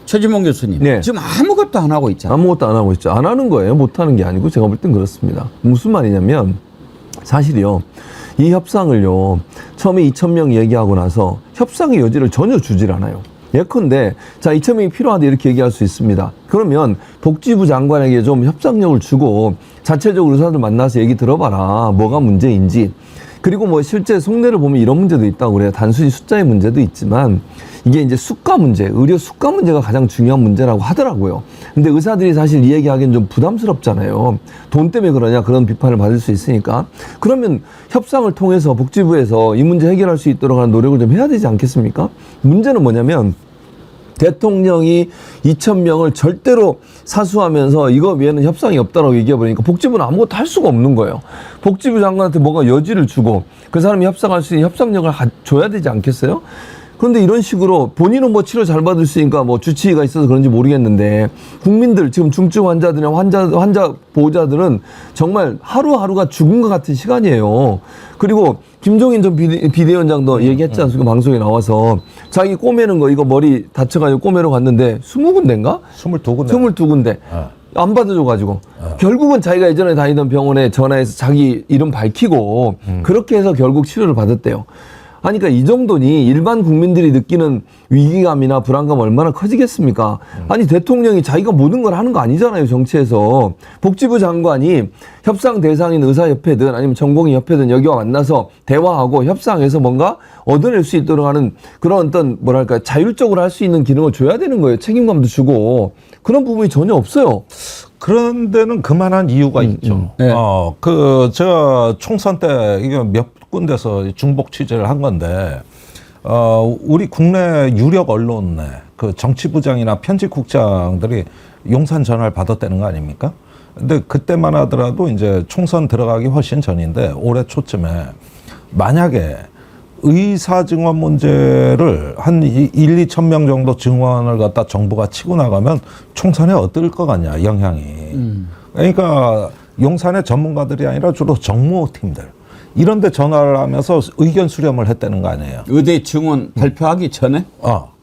최진봉 교수님. 네. 지금 아무것도 안 하고 있잖아요. 아무것도 안 하고 있죠. 안 하는 거예요. 못 하는 게 아니고 제가 볼 땐 그렇습니다. 무슨 말이냐면 사실이요. 이 협상을요. 처음에 2,000명 얘기하고 나서 협상의 여지를 전혀 주질 않아요. 예컨대 자 2,000명이 필요하다 이렇게 얘기할 수 있습니다. 그러면 복지부 장관에게 좀 협상력을 주고 자체적으로 의사들 만나서 얘기 들어봐라. 뭐가 문제인지. 그리고 뭐 실제 속내를 보면 이런 문제도 있다고 그래요. 단순히 숫자의 문제도 있지만 이게 이제 수가 문제, 의료 수가 문제가 가장 중요한 문제라고 하더라고요. 근데 의사들이 사실 이 얘기하기엔 좀 부담스럽잖아요. 돈 때문에 그러냐 그런 비판을 받을 수 있으니까. 그러면 협상을 통해서 복지부에서 이 문제 해결할 수 있도록 하는 노력을 좀 해야 되지 않겠습니까? 문제는 뭐냐면 대통령이 2,000명을 절대로 사수하면서 이거 외에는 협상이 없다라고 얘기해버리니까 복지부는 아무것도 할 수가 없는 거예요. 복지부 장관한테 뭔가 여지를 주고 그 사람이 협상할 수 있는 협상력을 줘야 되지 않겠어요? 그런데 이런 식으로 본인은 뭐 치료 잘 받을 수 있으니까 뭐 주치의가 있어서 그런지 모르겠는데 국민들 지금 중증 환자들이나 환자 보호자들은 정말 하루하루가 죽은 것 같은 시간이에요. 그리고 김종인 전 비대위원장도 얘기했지 않습니까? 방송에 나와서 자기 꼬매는 거 이거 머리 다쳐가지고 꼬매러 갔는데 20군데인가? 22군데. 22군데. 안 받아줘가지고 결국은 자기가 예전에 다니던 병원에 전화해서 자기 이름 밝히고 그렇게 해서 결국 치료를 받았대요. 아니, 그러니까 이 정도니 일반 국민들이 느끼는 위기감이나 불안감 얼마나 커지겠습니까? 아니, 대통령이 자기가 모든 걸 하는 거 아니잖아요, 정치에서. 복지부 장관이 협상 대상인 의사협회든 아니면 전공의협회든 여기와 만나서 대화하고 협상해서 뭔가 얻어낼 수 있도록 하는 그런 어떤 뭐랄까 자율적으로 할 수 있는 기능을 줘야 되는 거예요. 책임감도 주고. 그런 부분이 전혀 없어요. 그런 데는 그만한 이유가 있죠. 네. 제가 총선 때 이게 몇 군데서 중복 취재를 한 건데, 우리 국내 유력 언론에 그 정치부장이나 편집국장들이 용산 전화를 받았다는 거 아닙니까? 근데 그때만 하더라도 이제 총선 들어가기 훨씬 전인데 올해 초쯤에 만약에 의사 증원 문제를 한 1-2천 명 정도 증원을 갖다 정부가 치고 나가면 총선에 어떨 것 같냐, 영향이. 그러니까 용산의 전문가들이 아니라 주로 정무팀들. 이런 데 전화를 하면서 의견 수렴을 했다는 거 아니에요. 의대 증원 발표하기 전에?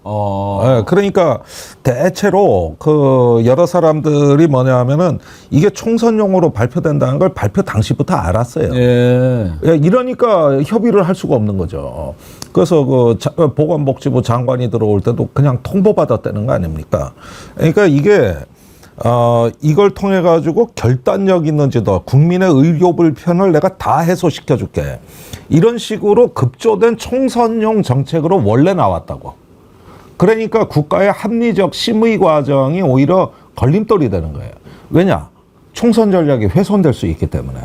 네, 그러니까 대체로 그 여러 사람들이 뭐냐 하면은 이게 총선용으로 발표된다는 걸 발표 당시부터 알았어요. 예. 이러니까 협의를 할 수가 없는 거죠. 그래서 그 보건복지부 장관이 들어올 때도 그냥 통보받았다는 거 아닙니까? 그러니까 이게 이걸 통해 가지고 결단력 있는 지도, 국민의 의료 불편을 내가 다 해소시켜 줄게. 이런 식으로 급조된 총선용 정책으로 원래 나왔다고. 그러니까 국가의 합리적 심의 과정이 오히려 걸림돌이 되는 거예요. 왜냐? 총선 전략이 훼손될 수 있기 때문에.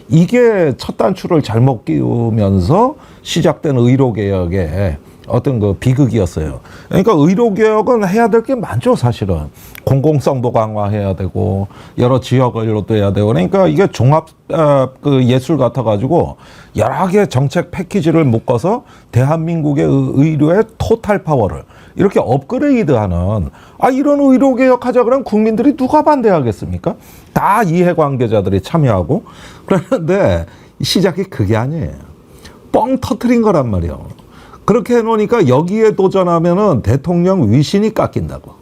이게 첫 단추를 잘못 끼우면서 시작된 의료개혁의 어떤 그 비극이었어요. 그러니까 의료개혁은 해야 될 게 많죠, 사실은. 공공성도 강화해야 되고, 여러 지역 의료도 해야 되고, 그러니까 이게 종합, 그 예술 같아가지고, 여러 개의 정책 패키지를 묶어서 대한민국의 의료의 토탈 파워를 이렇게 업그레이드 하는, 이런 의료개혁 하자 그러면 국민들이 누가 반대하겠습니까? 다 이해관계자들이 참여하고, 그런데 시작이 그게 아니에요. 뻥 터트린 거란 말이에요. 그렇게 해놓으니까 여기에 도전하면은 대통령 위신이 깎인다고.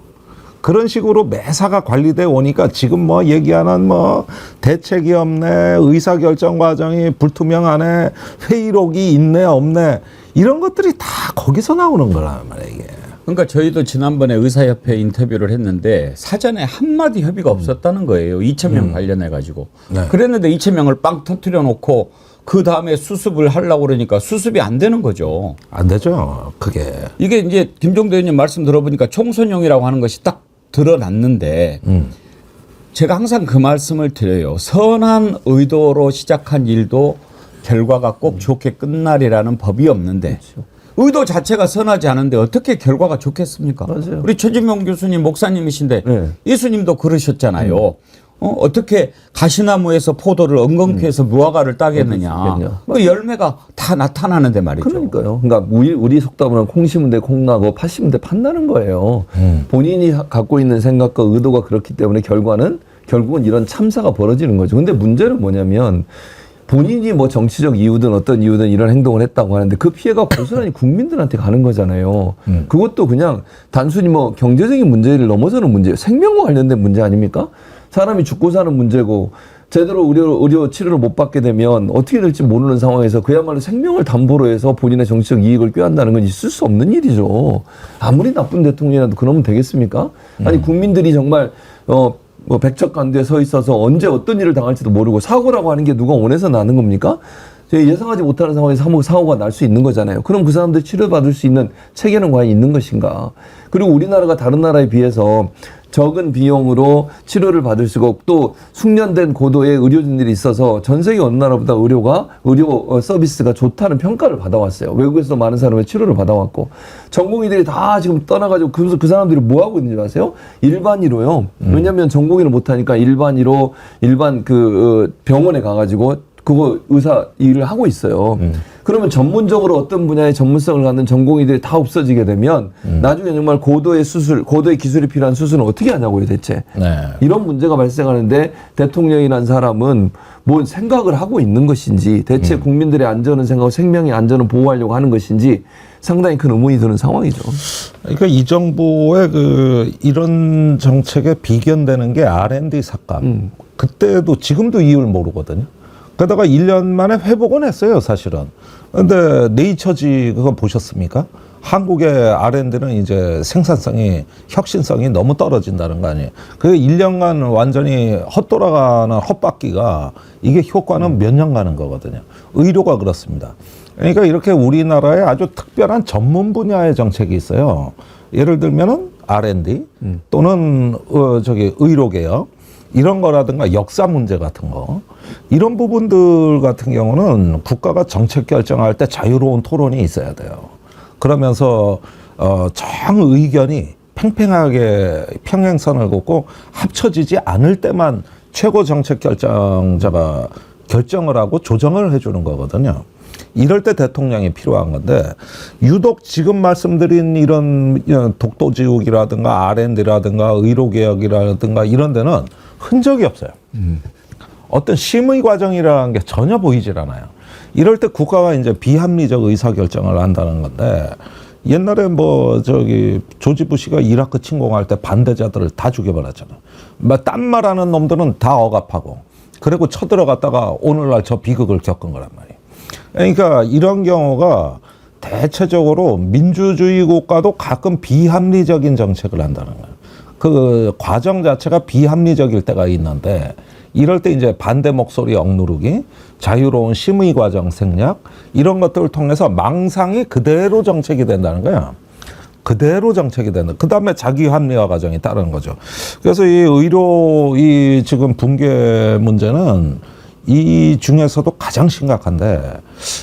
그런 식으로 매사가 관리돼 오니까 지금 뭐 얘기하는 뭐 대책이 없네, 의사결정 과정이 불투명하네, 회의록이 있네, 없네. 이런 것들이 다 거기서 나오는 거란 말이에요, 이게. 그러니까 저희도 지난번에 의사협회 인터뷰를 했는데 사전에 한마디 협의가 없었다는 거예요. 2,000명 관련해가지고. 네. 그랬는데 2,000명을 빵 터뜨려 놓고 그 다음에 수습을 하려고 그러니까 수습이 안 되는 거죠. 안 되죠, 그게. 이게 이제 김종대 의원님 말씀 들어보니까 총선용이라고 하는 것이 딱 드러났는데 제가 항상 그 말씀을 드려요. 선한 의도로 시작한 일도 결과가 꼭 좋게 끝날이라는 법이 없는데 그렇죠. 의도 자체가 선하지 않은데 어떻게 결과가 좋겠습니까? 맞아요. 우리 최진봉 교수님 목사님이신데 네. 예수님도 그러셨잖아요. 어떻게 가시나무에서 포도를 엉겅퀴 해서 무화과를 따겠느냐. 그 열매가 다 나타나는데 말이죠. 그러니까요. 그러니까 우리 속담으로는 콩 심은 데 콩 나고 팥 심은 데 팥 나는 거예요. 본인이 갖고 있는 생각과 의도가 그렇기 때문에 결국은 이런 참사가 벌어지는 거죠. 근데 문제는 뭐냐면 본인이 뭐 정치적 이유든 어떤 이유든 이런 행동을 했다고 하는데 그 피해가 고스란히 국민들한테 가는 거잖아요. 그것도 그냥 단순히 뭐 경제적인 문제를 넘어서는 문제, 생명과 관련된 문제 아닙니까? 사람이 죽고 사는 문제고 제대로 의료 치료를 못 받게 되면 어떻게 될지 모르는 상황에서 그야말로 생명을 담보로 해서 본인의 정치적 이익을 꾀한다는 건 있을 수 없는 일이죠. 아무리 나쁜 대통령이라도 그러면 되겠습니까? 아니 국민들이 정말 뭐 백척간두에 서 있어서 언제 어떤 일을 당할지도 모르고 사고라고 하는 게 누가 원해서 나는 겁니까? 예상하지 못하는 상황에서 사고가 날 수 있는 거잖아요. 그럼 그 사람들 치료받을 수 있는 체계는 과연 있는 것인가? 그리고 우리나라가 다른 나라에 비해서 적은 비용으로 치료를 받을 수 있고 또 숙련된 고도의 의료진들이 있어서 전 세계 어느 나라보다 의료 서비스가 좋다는 평가를 받아왔어요. 외국에서도 많은 사람의 치료를 받아왔고 전공의들이 다 지금 떠나가지고 그 사람들이 뭐 하고 있는지 아세요? 일반의로요. 왜냐하면 전공의를 못하니까 일반 병원에 가가지고 그거 의사 일을 하고 있어요. 그러면 전문적으로 어떤 분야의 전문성을 갖는 전공의들이 다 없어지게 되면 나중에 정말 고도의 기술이 필요한 수술은 어떻게 하냐고요, 대체. 네. 이런 문제가 발생하는데 대통령이라는 사람은 뭐 생각을 하고 있는 것인지 대체 국민들의 안전을 생각하고 생명의 안전을 보호하려고 하는 것인지 상당히 큰 의문이 드는 상황이죠. 그러니까 이 정부의 이런 정책에 비견되는 게 R&D 삭감. 그때도 지금도 이유를 모르거든요. 그러다가 1년 만에 회복은 했어요, 사실은. 근데 네이처지 그거 보셨습니까? 한국의 R&D는 이제 생산성이, 혁신성이 너무 떨어진다는 거 아니에요. 그 1년간 완전히 헛돌아가는 헛바퀴가 이게 효과는 몇 년 가는 거거든요. 의료가 그렇습니다. 그러니까 이렇게 우리나라에 아주 특별한 전문 분야의 정책이 있어요. 예를 들면은 R&D 또는 의료개혁. 이런 거라든가 역사 문제 같은 거 이런 부분들 같은 경우는 국가가 정책 결정할 때 자유로운 토론이 있어야 돼요. 그러면서 정 의견이 팽팽하게 평행선을 긋고 합쳐지지 않을 때만 최고 정책 결정자가 결정을 하고 조정을 해주는 거거든요. 이럴 때 대통령이 필요한 건데 유독 지금 말씀드린 이런 독도지옥이라든가 R&D라든가 의료개혁이라든가 이런 데는 흔적이 없어요. 어떤 심의 과정이라는 게 전혀 보이질 않아요. 이럴 때 국가가 이제 비합리적 의사결정을 한다는 건데 옛날에 조지 부시가 이라크 침공할 때 반대자들을 다 죽여버렸잖아요. 딴말하는 놈들은 다 억압하고 그리고 쳐들어갔다가 오늘날 저 비극을 겪은 거란 말이에요. 그러니까 이런 경우가 대체적으로 민주주의 국가도 가끔 비합리적인 정책을 한다는 거예요. 그 과정 자체가 비합리적일 때가 있는데 이럴 때 이제 반대 목소리 억누르기, 자유로운 심의 과정 생략 이런 것들을 통해서 망상이 그대로 정책이 된다는 거야. 그대로 정책이 된다. 그 다음에 자기 합리화 과정이 따르는 거죠. 그래서 이 지금 붕괴 문제는 이 중에서도 가장 심각한데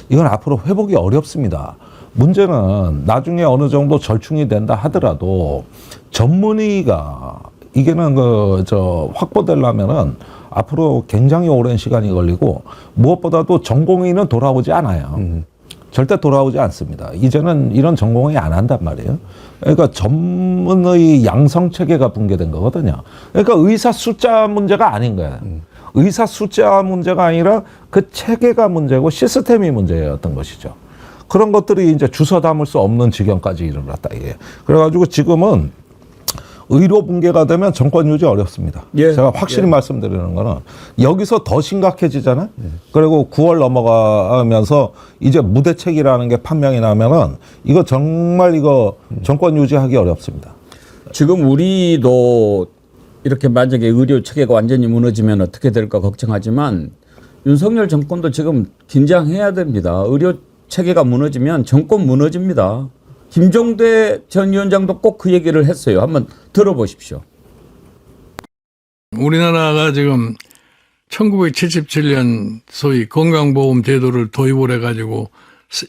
이건 앞으로 회복이 어렵습니다. 문제는 나중에 어느 정도 절충이 된다 하더라도 전문의가 이게는 확보되려면은 앞으로 굉장히 오랜 시간이 걸리고 무엇보다도 전공의는 돌아오지 않아요. 절대 돌아오지 않습니다. 이제는 이런 전공의 안 한단 말이에요. 그러니까 전문의 양성 체계가 붕괴된 거거든요. 그러니까 의사 숫자 문제가 아닌 거예요. 의사 숫자 문제가 아니라 그 체계가 문제고 시스템이 문제였던 것이죠. 그런 것들이 이제 주워 담을 수 없는 지경까지 이르렀다 이게. 그래가지고 지금은 의료 붕괴가 되면 정권 유지 어렵습니다. 예. 제가 확실히 말씀드리는 거는 여기서 더 심각해지잖아요. 그리고 9월 넘어가면서 이제 무대책이라는 게 판명이 나면은 이거 정말 정권 유지하기 어렵습니다. 지금 우리도 이렇게 만약에 의료 체계가 완전히 무너지면 어떻게 될까 걱정하지만 윤석열 정권도 지금 긴장해야 됩니다. 의료 체계가 무너지면 정권 무너집니다. 김종대 전 위원장도 꼭 그 얘기를 했어요. 한번 들어보십시오. 우리나라가 지금 1977년 소위 건강보험 제도를 도입을 해가지고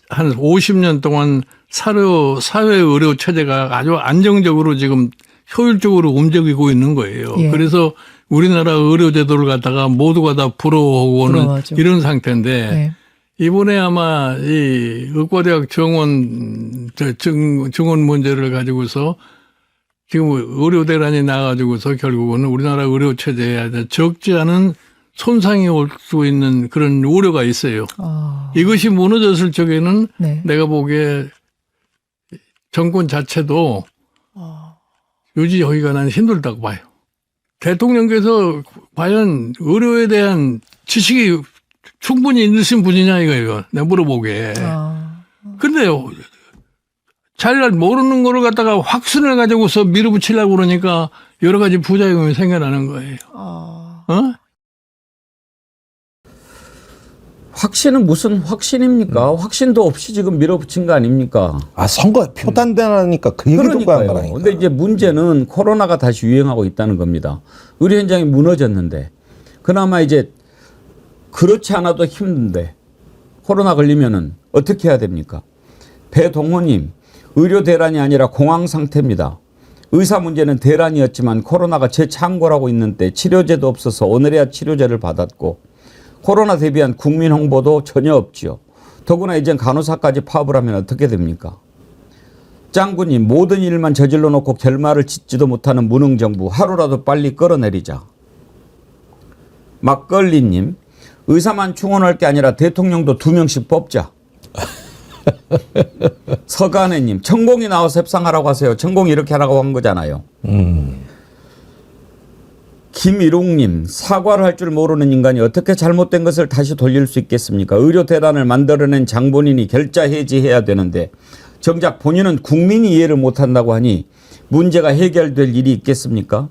한 50년 동안 사회 의료 체제가 아주 안정적으로 지금 효율적으로 움직이고 있는 거예요. 예. 그래서 우리나라 의료 제도를 갖다가 모두가 다 부러워하고는 부러워하죠. 이런 상태인데 예. 이번에 아마 이 의과대학 증원 문제를 가지고서 지금 의료 대란이 나가지고서 결국은 우리나라 의료 체제에 적지 않은 손상이 올 수 있는 그런 우려가 있어요. 이것이 무너졌을 적에는 네. 내가 보기에 정권 자체도 유지하기가 난 힘들다고 봐요. 대통령께서 과연 의료에 대한 지식이 충분히 있으신 분이냐 이거 내가 물어보게. 근데 잘 모르는 거를 갖다가 확신을 가지고서 밀어붙이려고 그러니까 여러 가지 부작용이 생겨나는 거예요. 어? 확신은 무슨 확신입니까? 확신도 없이 지금 밀어붙인 거 아닙니까? 아, 선거에 표단되니까 그 얘기 듣고 한 그러니까요. 거라니까. 근데 이제 문제는 코로나가 다시 유행하고 있다는 겁니다. 의료 현장이 무너졌는데 그나마 이제 그렇지 않아도 힘든데 코로나 걸리면은 어떻게 해야 됩니까? 배동호님, 의료 대란이 아니라 공황 상태입니다. 의사 문제는 대란이었지만 코로나가 재창궐하고 있는데 치료제도 없어서 오늘에야 치료제를 받았고 코로나 대비한 국민 홍보도 전혀 없지요. 더구나 이젠 간호사까지 파업을 하면 어떻게 됩니까? 짱구님, 모든 일만 저질러 놓고 결말을 짓지도 못하는 무능정부, 하루라도 빨리 끌어내리자. 막걸리님, 의사만 충원할 게 아니라 대통령도 2명씩 뽑자. 서간혜님, 천공이 나와서 협상하라고 하세요. 천공이 이렇게 하라고 한 거잖아요. 김일웅님, 사과를 할 줄 모르는 인간이 어떻게 잘못된 것을 다시 돌릴 수 있겠습니까? 의료 대란을 만들어낸 장본인이 결자 해지해야 되는데 정작 본인은 국민이 이해를 못한다고 하니 문제가 해결될 일이 있겠습니까?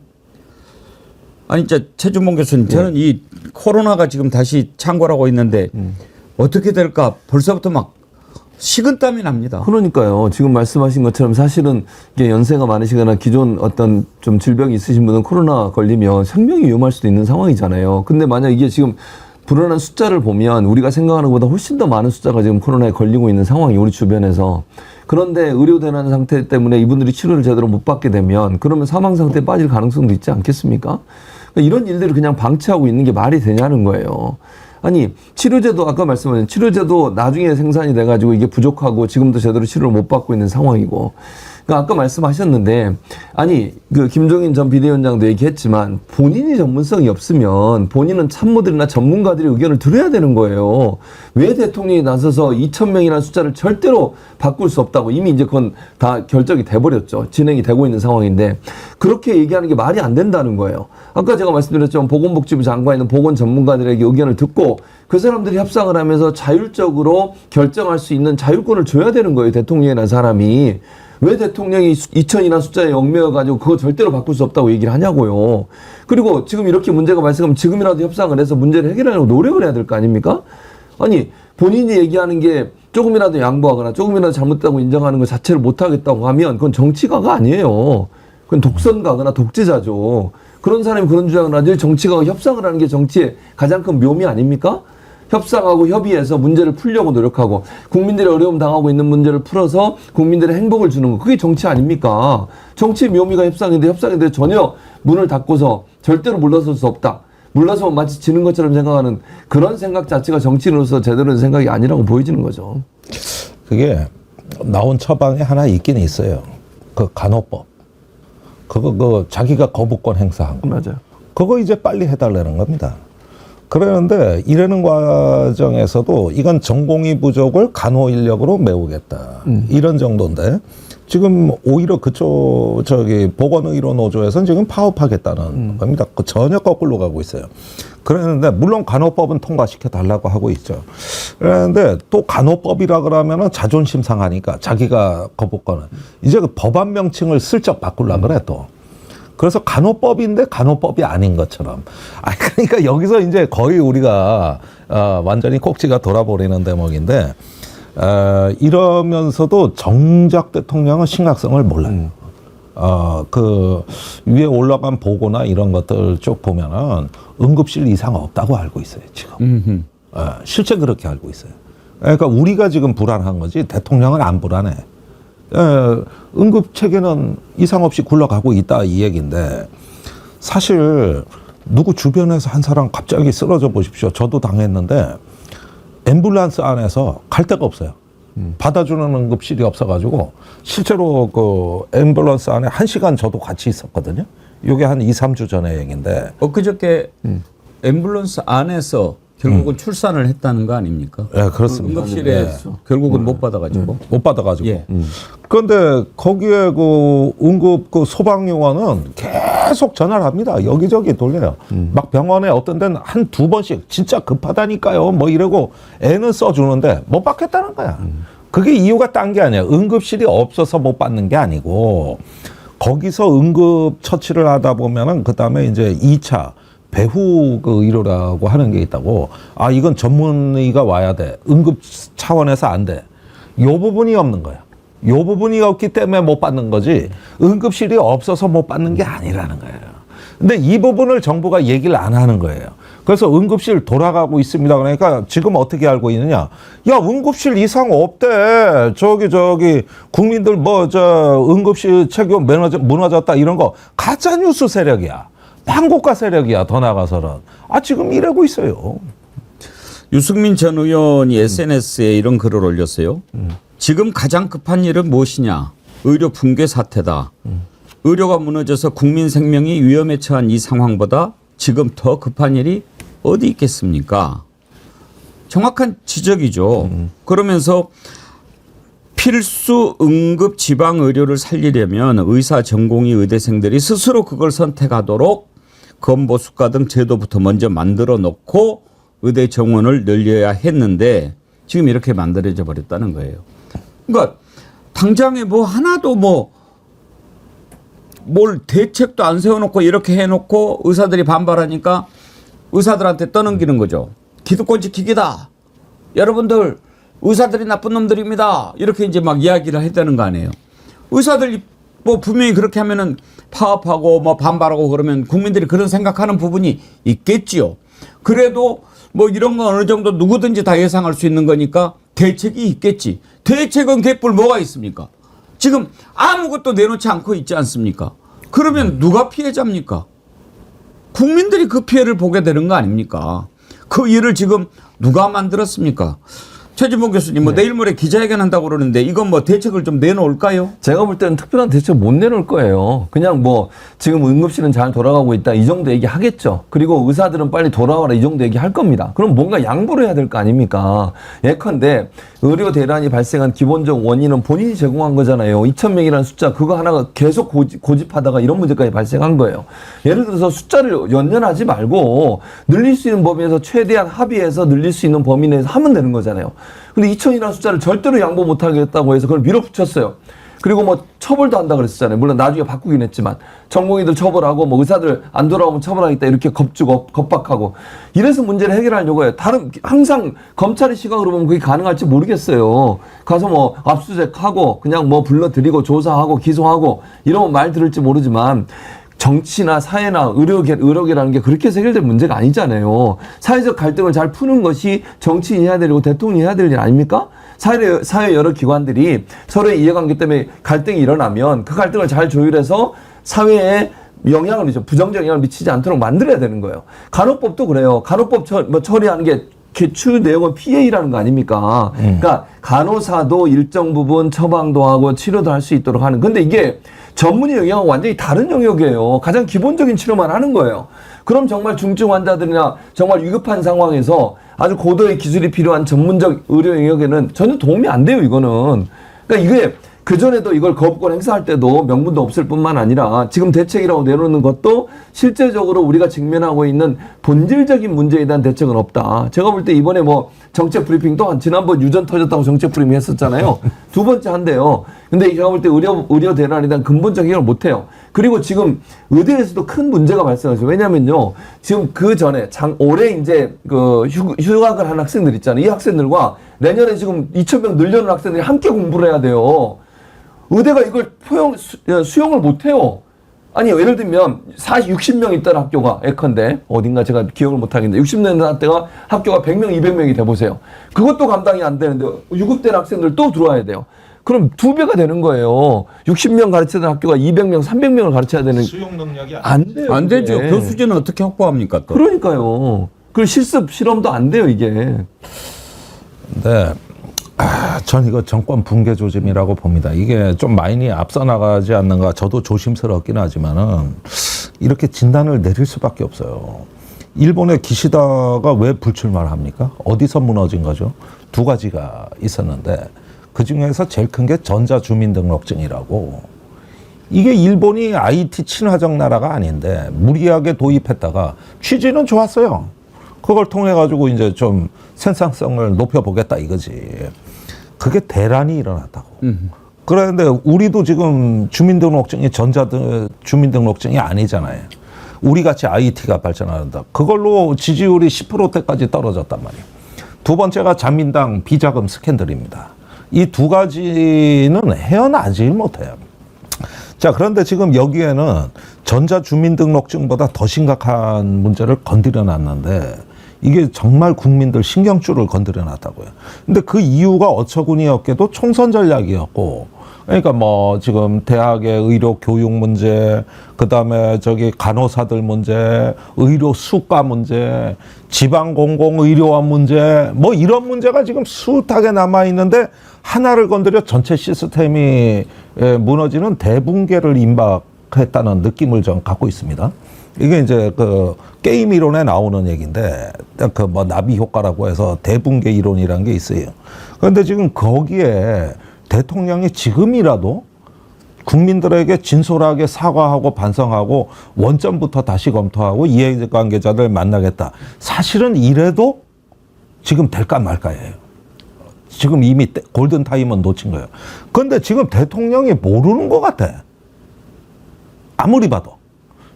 아니, 진짜 최준봉 교수님, 저는 이 코로나가 지금 다시 창궐하고 있는데 어떻게 될까 벌써부터 막 식은땀이 납니다. 그러니까요. 지금 말씀하신 것처럼 사실은 이게 연세가 많으시거나 기존 어떤 좀 질병이 있으신 분은 코로나 걸리면 생명이 위험할 수도 있는 상황이잖아요. 근데 만약 이게 지금 불어난 숫자를 보면 우리가 생각하는 것보다 훨씬 더 많은 숫자가 지금 코로나에 걸리고 있는 상황이 우리 주변에서. 그런데 의료대란 상태 때문에 이분들이 치료를 제대로 못 받게 되면 그러면 사망 상태에 빠질 가능성도 있지 않겠습니까? 그러니까 이런 일들을 그냥 방치하고 있는 게 말이 되냐는 거예요. 아니, 치료제도 아까 말씀하신 치료제도 나중에 생산이 돼가지고 이게 부족하고 지금도 제대로 치료를 못 받고 있는 상황이고. 그러니까 아까 말씀하셨는데 아니 그 김종인 전 비대위원장도 얘기했지만 본인이 전문성이 없으면 본인은 참모들이나 전문가들의 의견을 들어야 되는 거예요. 왜 대통령이 나서서 2,000명이라는 숫자를 절대로 바꿀 수 없다고 이미 이제 그건 다 결정이 돼버렸죠. 진행이 되고 있는 상황인데 그렇게 얘기하는 게 말이 안 된다는 거예요. 아까 제가 말씀드렸지만 보건복지부 장관에 있는 보건 전문가들에게 의견을 듣고 그 사람들이 협상을 하면서 자율적으로 결정할 수 있는 자율권을 줘야 되는 거예요. 대통령이라는 사람이. 왜 대통령이 2,000이라는 숫자에 얽매여가지고 그거 절대로 바꿀 수 없다고 얘기를 하냐고요. 그리고 지금 이렇게 문제가 발생하면 지금이라도 협상을 해서 문제를 해결하려고 노력을 해야 될 거 아닙니까? 아니 본인이 얘기하는 게 조금이라도 양보하거나 조금이라도 잘못됐다고 인정하는 것 자체를 못하겠다고 하면 그건 정치가가 아니에요. 그건 독선가거나 독재자죠. 그런 사람이 그런 주장을 하죠. 정치가가 협상을 하는 게 정치의 가장 큰 묘미 아닙니까? 협상하고 협의해서 문제를 풀려고 노력하고 국민들이 어려움 당하고 있는 문제를 풀어서 국민들의 행복을 주는 거 그게 정치 아닙니까? 정치의 묘미가 협상인데 협상에 대해 전혀 문을 닫고서 절대로 물러설 수 없다. 물러서면 마치 지는 것처럼 생각하는 그런 생각 자체가 정치인으로서 제대로 된 생각이 아니라고 보여지는 거죠. 그게 나온 처방에 하나 있긴 있어요. 그 간호법. 그거 자기가 거부권 행사한 거. 맞아요. 그거 이제 빨리 해달라는 겁니다. 그러는데 이러는 과정에서도 이건 전공의 부족을 간호 인력으로 메우겠다. 이런 정도인데 지금 오히려 그쪽 보건의료 노조에서는 지금 파업하겠다는 겁니다. 전혀 거꾸로 가고 있어요. 그랬는데 물론 간호법은 통과시켜 달라고 하고 있죠. 그런데 또 간호법이라 그러면은 자존심 상하니까 자기가 거부권은 이제 그 법안 명칭을 슬쩍 바꾸려고 그래 또. 그래서 간호법인데 간호법이 아닌 것처럼. 그러니까 여기서 이제 거의 우리가 완전히 꼭지가 돌아버리는 대목인데 이러면서도 정작 대통령은 심각성을 몰라요. 그 위에 올라간 보고나 이런 것들 쭉 보면은 응급실 이상 없다고 알고 있어요 지금. 실제 그렇게 알고 있어요. 그러니까 우리가 지금 불안한 거지 대통령은 안 불안해. 응급 체계는 이상 없이 굴러가고 있다 이 얘기인데 사실 누구 주변에서 한 사람 갑자기 쓰러져 보십시오. 저도 당했는데 앰뷸런스 안에서 갈 데가 없어요. 받아주는 응급실이 없어가지고 실제로 그 앰뷸런스 안에 1시간 저도 같이 있었거든요. 이게 한 2, 3주 전의 얘기인데 엊그저께 앰뷸런스 안에서 결국은 출산을 했다는 거 아닙니까? 예, 그렇습니다. 응급실에 결국은 못 받아가지고. 못 받아가지고. 예. 그런데 거기에 그 응급 그 소방요원은 계속 전화를 합니다. 여기저기 돌려요. 막 병원에 어떤 데는 한 두 번씩 진짜 급하다니까요. 뭐 이러고 애는 써주는데 못 받겠다는 거야. 그게 이유가 딴 게 아니야. 응급실이 없어서 못 받는 게 아니고 거기서 응급 처치를 하다 보면은 그 다음에 이제 2차 배후 그 의료라고 하는 게 있다고. 아, 이건 전문의가 와야 돼. 응급 차원에서 안 돼. 요 부분이 없는 거야. 요 부분이 없기 때문에 못 받는 거지. 응급실이 없어서 못 받는 게 아니라는 거예요. 근데 이 부분을 정부가 얘기를 안 하는 거예요. 그래서 응급실 돌아가고 있습니다. 그러니까 지금 어떻게 알고 있느냐. 야, 응급실 이상 없대. 저기 국민들 응급실 체계 무너졌다 이런 거 가짜뉴스 세력이야. 반국가 세력이야. 더 나가서는. 아, 지금 이러고 있어요. 유승민 전 의원이 SNS에 이런 글을 올렸어요. 지금 가장 급한 일은 무엇이냐. 의료 붕괴 사태다. 의료가 무너져서 국민 생명이 위험에 처한 이 상황보다 지금 더 급한 일이 어디 있겠습니까? 정확한 지적이죠. 그러면서 필수 응급 지방 의료를 살리려면 의사 전공의 의대생들이 스스로 그걸 선택하도록 건보 수가 등 제도부터 먼저 만들어 놓고 의대 정원을 늘려야 했는데 지금 이렇게 만들어져 버렸다는 거예요. 그러니까 당장에 뭐 하나도 뭘 대책도 안 세워놓고 이렇게 해놓고 의사들이 반발하니까 의사들한테 떠넘기는 거죠. 기득권 지키기다. 여러분들 의사들이 나쁜 놈들입니다. 이렇게 이제 막 이야기를 했다는 거 아니에요. 의사들이 뭐 분명히 그렇게 하면은 파업하고 뭐 반발하고 그러면 국민들이 그런 생각하는 부분이 있겠지요. 그래도 뭐 이런 건 어느 정도 누구든지 다 예상할 수 있는 거니까 대책이 있겠지. 대책은 개뿔 뭐가 있습니까? 지금 아무것도 내놓지 않고 있지 않습니까? 그러면 누가 피해자입니까? 국민들이 그 피해를 보게 되는 거 아닙니까? 그 일을 지금 누가 만들었습니까? 최진봉 교수님, 내일 모레 기자회견 한다고 그러는데 이건 대책을 좀 내놓을까요? 제가 볼 때는 특별한 대책 못 내놓을 거예요. 그냥 지금 응급실은 잘 돌아가고 있다 이 정도 얘기 하겠죠. 그리고 의사들은 빨리 돌아와라 이 정도 얘기 할 겁니다. 그럼 뭔가 양보를 해야 될 거 아닙니까? 예컨대 의료 대란이 발생한 기본적 원인은 본인이 제공한 거잖아요. 2,000명이라는 숫자 그거 하나가 계속 고집하다가 이런 문제까지 발생한 거예요. 예를 들어서 숫자를 연연하지 말고 늘릴 수 있는 범위에서 최대한 합의해서 늘릴 수 있는 범위 내에서 하면 되는 거잖아요. 근데 2,000이라는 숫자를 절대로 양보 못하겠다고 해서 그걸 밀어붙였어요. 그리고 처벌도 한다 그랬었잖아요. 물론 나중에 바꾸긴 했지만 전공의들 처벌하고 의사들 안 돌아오면 처벌하겠다 이렇게 겁박하고 이래서 문제를 해결하려고 해요. 항상 검찰의 시각으로 보면 그게 가능할지 모르겠어요. 가서 압수수색하고 그냥 불러들이고 조사하고 기소하고 이러면 말 들을지 모르지만 정치나 사회나 의료계라는 게 그렇게 해서 해결될 문제가 아니잖아요. 사회적 갈등을 잘 푸는 것이 정치인이 해야 되고 대통령이 해야 될 일 아닙니까? 사회 여러 기관들이 서로의 이해관계 때문에 갈등이 일어나면 그 갈등을 잘 조율해서 사회에 부정적 영향을 미치지 않도록 만들어야 되는 거예요. 간호법도 그래요. 간호법 처리하는 게 추 내용은 PA라는 거 아닙니까? 그러니까 간호사도 일정 부분 처방도 하고 치료도 할 수 있도록 하는. 근데 이게 전문의 영역하고 완전히 다른 영역이에요. 가장 기본적인 치료만 하는 거예요. 그럼 정말 중증 환자들이나 정말 위급한 상황에서 아주 고도의 기술이 필요한 전문적 의료 영역에는 전혀 도움이 안 돼요, 이거는. 그러니까 이게 그전에도 이걸 거부권 행사할 때도 명분도 없을 뿐만 아니라 지금 대책이라고 내놓는 것도 실제적으로 우리가 직면하고 있는 본질적인 문제에 대한 대책은 없다. 제가 볼 때 이번에 정책 브리핑 또한 지난번 유전 터졌다고 정책 브리핑 했었잖아요. 두 번째 한대요. 근데 제가 볼 때 의료 대란에 대한 근본적 해결을 못 해요. 그리고 지금 의대에서도 큰 문제가 발생하죠. 왜냐면요. 지금 그 전에 올해 이제 휴학을 한 학생들 있잖아요. 이 학생들과 내년에 지금 2,000명 늘려놓은 학생들이 함께 공부를 해야 돼요. 의대가 이걸 수용을 못 해요. 아니, 예를 들면 60명 있다는 학교가 예컨대 어딘가 제가 기억을 못 하겠는데 60명 때가 학교가 100명, 200명이 돼 보세요. 그것도 감당이 안 되는데 유급된 학생들 또 들어와야 돼요. 그럼 2배가 되는 거예요. 60명 가르치던 학교가 200명, 300명을 가르쳐야 되는. 수용 능력이 안 돼요. 안 되죠. 교수진은 어떻게 확보합니까 또? 그러니까요. 그 실습 실험도 안 돼요, 이게. 네. 전 이거 정권 붕괴 조짐이라고 봅니다. 이게 좀 많이 앞서 나가지 않는가. 저도 조심스럽긴 하지만은 이렇게 진단을 내릴 수밖에 없어요. 일본의 기시다가 왜 불출마를 합니까? 어디서 무너진 거죠? 두 가지가 있었는데 그 중에서 제일 큰 게 전자주민등록증이라고. 이게 일본이 IT 친화적 나라가 아닌데 무리하게 도입했다가 취지는 좋았어요. 그걸 통해 가지고 이제 좀 생산성을 높여보겠다 이거지. 그게 대란이 일어났다고. 그런데 우리도 지금 주민등록증이 주민등록증이 아니잖아요. 우리 같이 IT가 발전한다. 그걸로 지지율이 10%대까지 떨어졌단 말이에요. 두 번째가 자민당 비자금 스캔들입니다. 이 두 가지는 헤어나질 못해요. 자, 그런데 지금 여기에는 전자주민등록증보다 더 심각한 문제를 건드려 놨는데 이게 정말 국민들 신경줄을 건드려 놨다고요. 근데 그 이유가 어처구니없게도 총선 전략이었고, 그러니까 뭐 지금 대학의 의료 교육 문제, 그다음에 저기 간호사들 문제, 의료 수가 문제, 지방 공공 의료원 문제, 뭐 이런 문제가 지금 숱하게 남아 있는데 하나를 건드려 전체 시스템이 무너지는 대붕괴를 임박했다는 느낌을 좀 갖고 있습니다. 이게 이제 그 게임 이론에 나오는 얘기인데 그 뭐 나비 효과라고 해서 대붕괴 이론이라는 게 있어요. 그런데 지금 거기에 대통령이 지금이라도 국민들에게 진솔하게 사과하고 반성하고 원점부터 다시 검토하고 이해관계자들 만나겠다. 사실은 이래도 지금 될까 말까예요. 지금 이미 골든타임은 놓친 거예요. 그런데 지금 대통령이 모르는 것 같아. 아무리 봐도.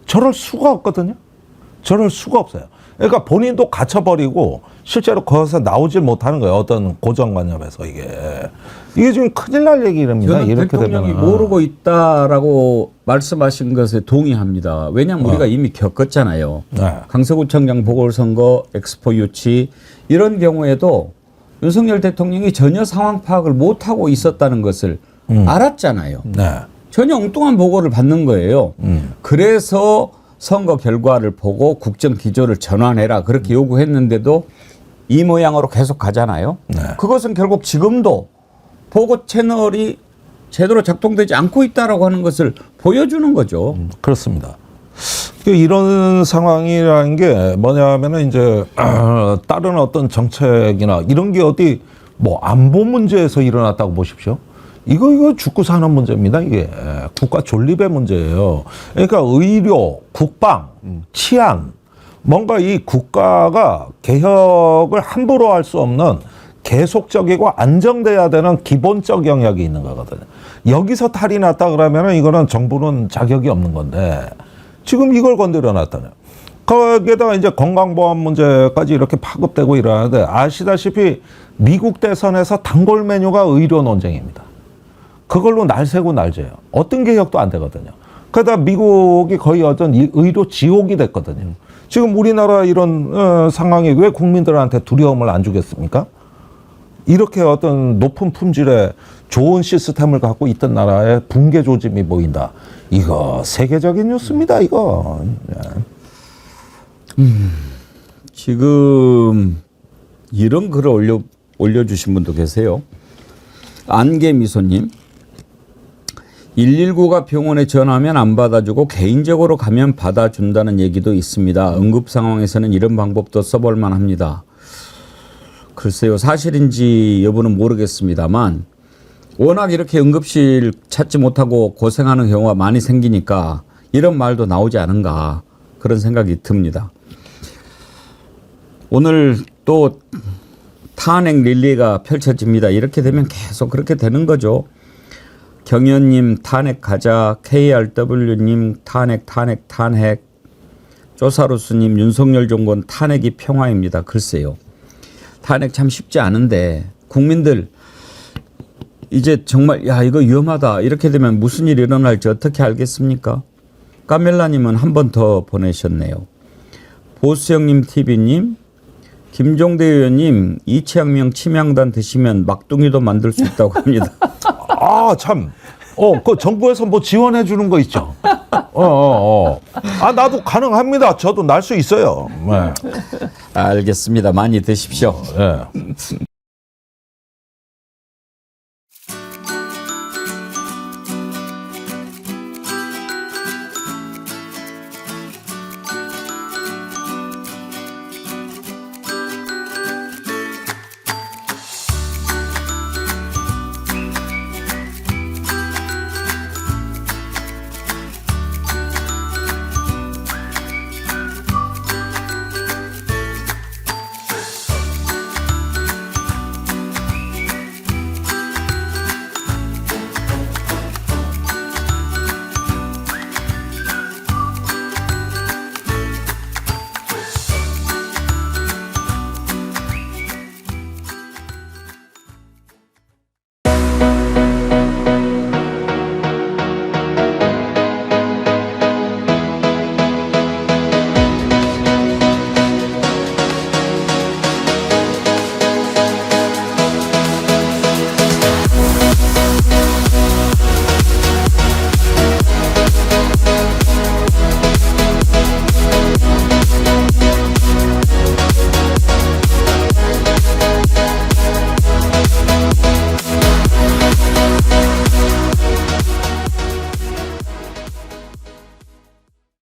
저럴 수가 없거든요. 저럴 수가 없어요. 그러니까 본인도 갇혀버리고 실제로 거기서 나오질 못하는 거예요. 어떤 고정관념에서 이게 지금 큰일 날 얘기랍니다. 저는 이렇게 대통령이 되면 모르고 있다라고 말씀하신 것에 동의합니다. 왜냐하면 우리가 이미 겪었잖아요. 네. 강서구청장 보궐선거, 엑스포 유치 이런 경우에도 윤석열 대통령이 전혀 상황 파악을 못하고 있었다는 것을 알았잖아요. 네. 전혀 엉뚱한 보고를 받는 거예요. 그래서 선거 결과를 보고 국정 기조를 전환해라 그렇게 요구했는데도 이 모양으로 계속 가잖아요. 네. 그것은 결국 지금도 보고 채널이 제대로 작동되지 않고 있다라고 하는 것을 보여주는 거죠. 그렇습니다. 이런 상황이라는 게 뭐냐면은 이제 다른 어떤 정책이나 이런 게 어디 뭐 안보 문제에서 일어났다고 보십시오. 이거 죽고 사는 문제입니다. 이게 국가 존립의 문제예요. 그러니까 의료, 국방, 치안, 뭔가 이 국가가 개혁을 함부로 할 수 없는 계속적이고 안정돼야 되는 기본적 영역이 있는 거거든요. 여기서 탈이 났다 그러면은 이거는 정부는 자격이 없는 건데 지금 이걸 건드려 놨다네요. 거기에다가 이제 건강보험 문제까지 이렇게 파급되고 이러는데 아시다시피 미국 대선에서 단골 메뉴가 의료 논쟁입니다. 그걸로 날 새고 날 져요. 어떤 개혁도 안 되거든요. 그러다 미국이 거의 어떤 의료 지옥이 됐거든요. 지금 우리나라 이런 상황이 왜 국민들한테 두려움을 안 주겠습니까? 이렇게 어떤 높은 품질의 좋은 시스템을 갖고 있던 나라에 붕괴 조짐이 보인다. 이거 세계적인 뉴스입니다. 이거. 지금 이런 글을 올려주신 분도 계세요. 안개미소님. 119가 병원에 전화하면 안 받아주고 개인적으로 가면 받아준다는 얘기도 있습니다. 응급 상황에서는 이런 방법도 써볼 만합니다. 글쎄요. 사실인지 여부는 모르겠습니다만 워낙 이렇게 응급실 찾지 못하고 고생하는 경우가 많이 생기니까 이런 말도 나오지 않은가 그런 생각이 듭니다. 오늘 또 탄핵 릴레이가 펼쳐집니다. 이렇게 되면 계속 그렇게 되는 거죠. 경연님 탄핵 가자, KRW님 탄핵, 조사루스님 윤석열 정권 탄핵이 평화입니다. 글쎄요. 탄핵 참 쉽지 않은데 국민들 이제 정말 야 이거 위험하다 이렇게 되면 무슨 일이 일어날지 어떻게 알겠습니까? 까멜라님은 한 번 더 보내셨네요. 보수형님 TV님, 김종대 의원님 이채양명 침향단 드시면 막둥이도 만들 수 있다고 합니다. 아, 참. 그 정부에서 뭐 지원해 주는 거 있죠. 아, 나도 가능합니다. 저도 날 수 있어요. 네. 알겠습니다. 많이 드십시오. 네.